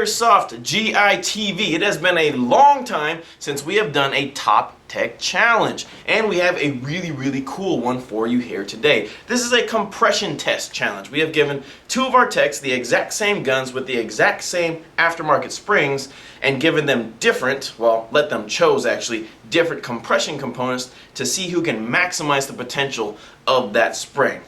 Airsoft GI TV. It has been a long time since we have done a Top Tech challenge, and we have a really cool one for you here today. This is a compression test challenge. We have given two of our techs the exact same guns with the exact same aftermarket springs and given them different, well, let them chose actually, different compression components to see who can maximize the potential of that spring.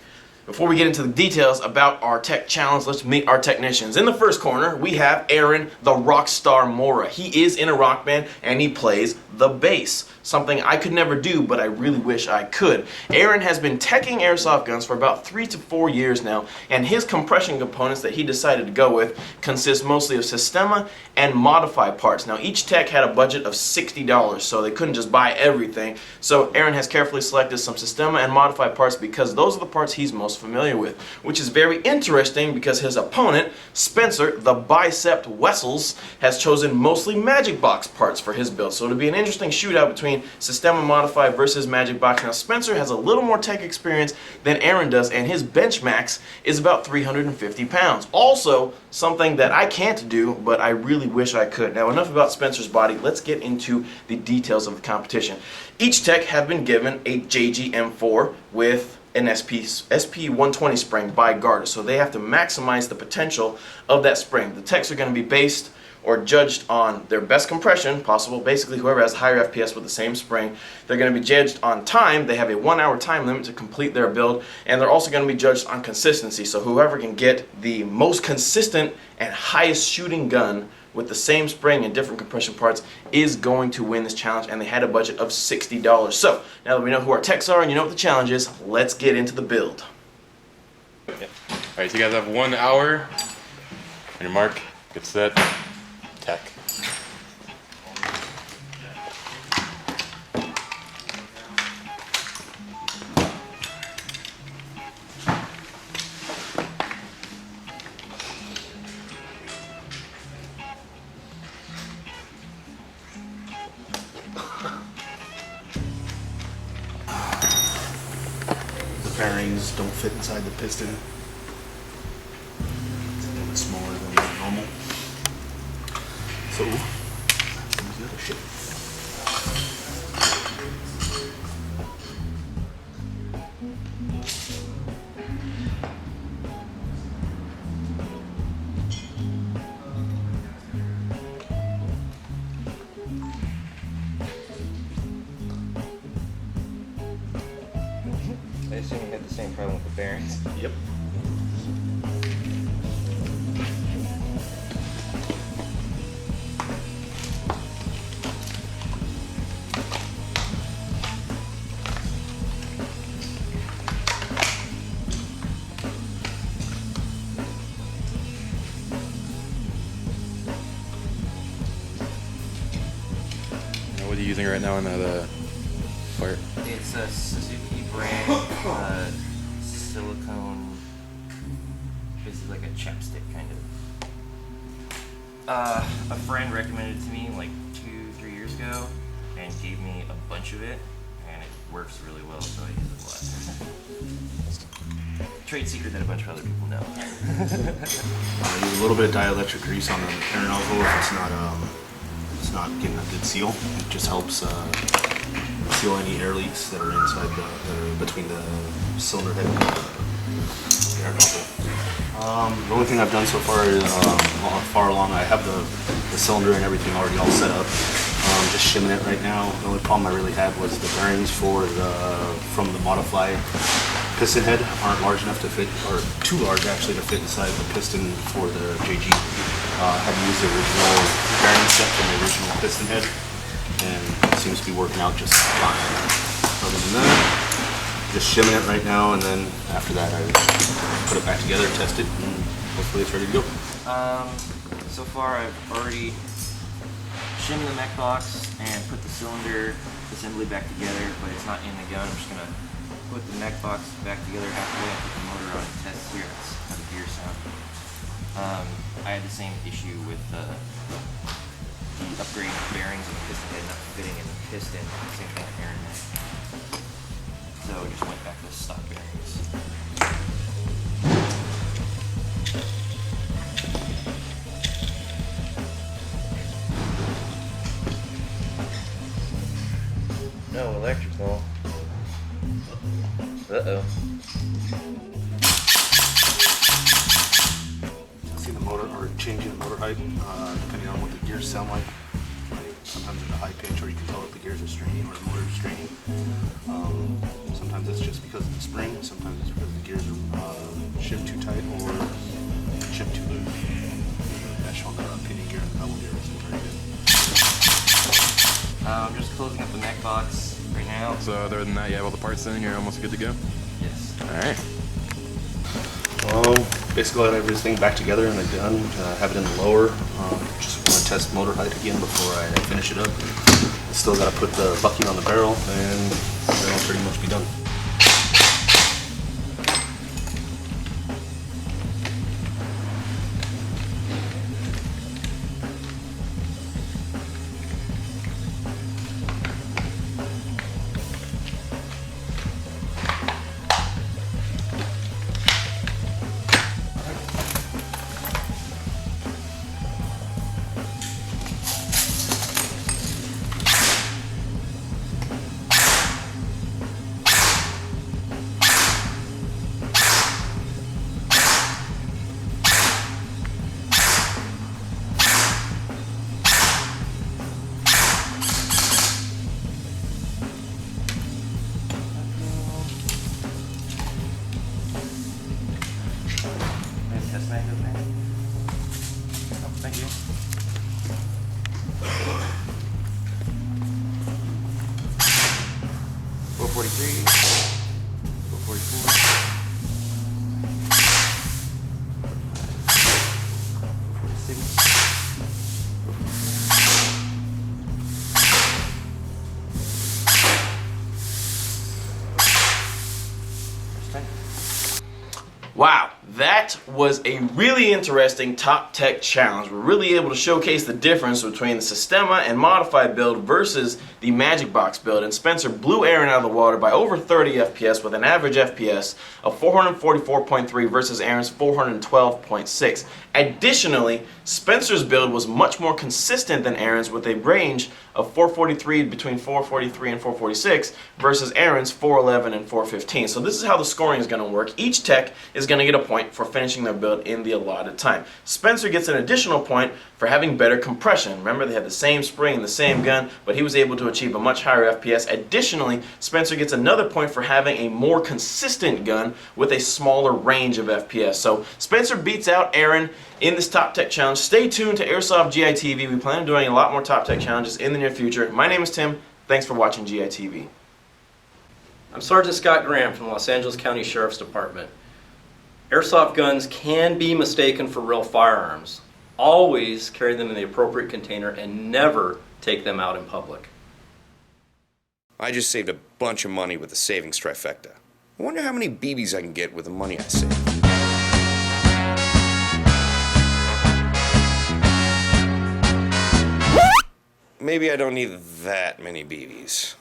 Before we get into the details about our tech challenge, let's meet our technicians. In the first corner, we have Aaron, the Rockstar Mora. He is in a rock band and he plays the bass, something I could never do, but I really wish I could. Aaron has been teching airsoft guns for about 3 to 4 years now, and his compression components that he decided to go with consist mostly of Systema and modify parts. Now, each tech had a budget of $60, so they couldn't just buy everything. So Aaron has carefully selected some Systema and modify parts because those are the parts he's most familiar with, which is very interesting because his opponent, Spencer, the Bicep Wessels, has chosen mostly Magic Box parts for his build. So it'll be an interesting shootout between Systema Modify versus Magic Box. Now, Spencer has a little more tech experience than Aaron does, and his bench max is about 350 pounds. Also, something that I can't do, but I really wish I could. Now, enough about Spencer's body. Let's get into the details of the competition. Each tech have been given a JG M4 with an SP120 spring by Garda, so they have to maximize the potential of that spring. The techs are going to be based or judged on their best compression possible. Basically, whoever has higher FPS with the same spring. They're going to be judged on time. They have a 1-hour time limit to complete their build, and they're also going to be judged on consistency. So whoever can get the most consistent and highest shooting gun with the same spring and different compression parts is going to win this challenge, and they had a budget of $60. So now that we know who our techs are and you know what the challenge is, let's get into the build. Yeah. Alright, so you guys have 1 hour on your mark, get set, tech. The bearings don't fit inside the piston. It's a little bit smaller than normal. So, here's the other shit. I assume you had the same problem with the bearings. Yep. Now, what are you using right now in the part? It's a Suzuki brand silicone. This is like a chapstick kind of. A friend recommended it to me like 2-3 years ago and gave me a bunch of it, and it works really well, so I use it a lot. Trade secret that a bunch of other people know. Use a little bit of dielectric grease on the air nozzle if it's not getting a good seal. It just helps seal any air leaks that are inside between the cylinder head and the air nozzle. The only thing I've done so far is far along. I have the cylinder and everything already all set up. Just shimming it right now. The only problem I really had was the bearings from the modified piston head aren't large enough to fit, or too large actually to fit inside the piston for the JG. I had to use the original bearing set from the original piston head, and it seems to be working out just fine. Other than that, just shimming it right now, and then after that I put it back together, test it, and hopefully it's ready to go. So far I've already shimmed the mech box and put the cylinder assembly back together, but it's not in the gun. I'm just gonna put the mech box back together halfway and put the motor on and test here. That's how the gears sound. I had the same issue with the upgrade bearings of the piston head not fitting in the piston. Same thing with Aaron. So I just went back to the stock bearings. No, electrical. Uh-oh. See the motor, or changing the motor height, depending on what the gears sound like. Sometimes there's a high pitch where you can tell if the gears are straining or the motor is straining. Sometimes it's just because of the spring, sometimes it's because the gears are shift too tight or shift too loose. The mesh on the pinion gear and the bevel gear is very good. I'm just closing up the mech box right now. So other than that, you have all the parts in, you're almost good to go? Yes. Alright. Basically, I have everything back together in the gun, have it in the lower. Just want to test motor height again before I finish it up. I still got to put the bucking on the barrel, and then I'll pretty much be done. Test mag over there. Oh, thank you. .443, .44, 46. Wow, that was a really interesting Top Tech challenge. We're really able to showcase the difference between the Systema and modified build versus the Magic Box build, and Spencer blew Aaron out of the water by over 30 FPS with an average FPS of 444.3 versus Aaron's 412.6. Additionally, Spencer's build was much more consistent than Aaron's with a range of 443 between 443 and 446 versus Aaron's 411 and 415. So this is how the scoring is going to work. Each tech is going to get a point for finishing their build in the allotted time. Spencer gets an additional point for having better compression. Remember, they had the same spring and the same gun, but he was able to achieve a much higher FPS. Additionally, Spencer gets another point for having a more consistent gun with a smaller range of FPS. So Spencer beats out Aaron in this Top Tech challenge. Stay tuned to Airsoft GI TV. We plan on doing a lot more Top Tech challenges in the near future. My name is Tim. Thanks for watching GI TV. I'm Sergeant Scott Graham from the Los Angeles County Sheriff's Department. Airsoft guns can be mistaken for real firearms. Always carry them in the appropriate container and never take them out in public. I just saved a bunch of money with the savings trifecta. I wonder how many BBs I can get with the money I saved. Maybe I don't need that many BBs.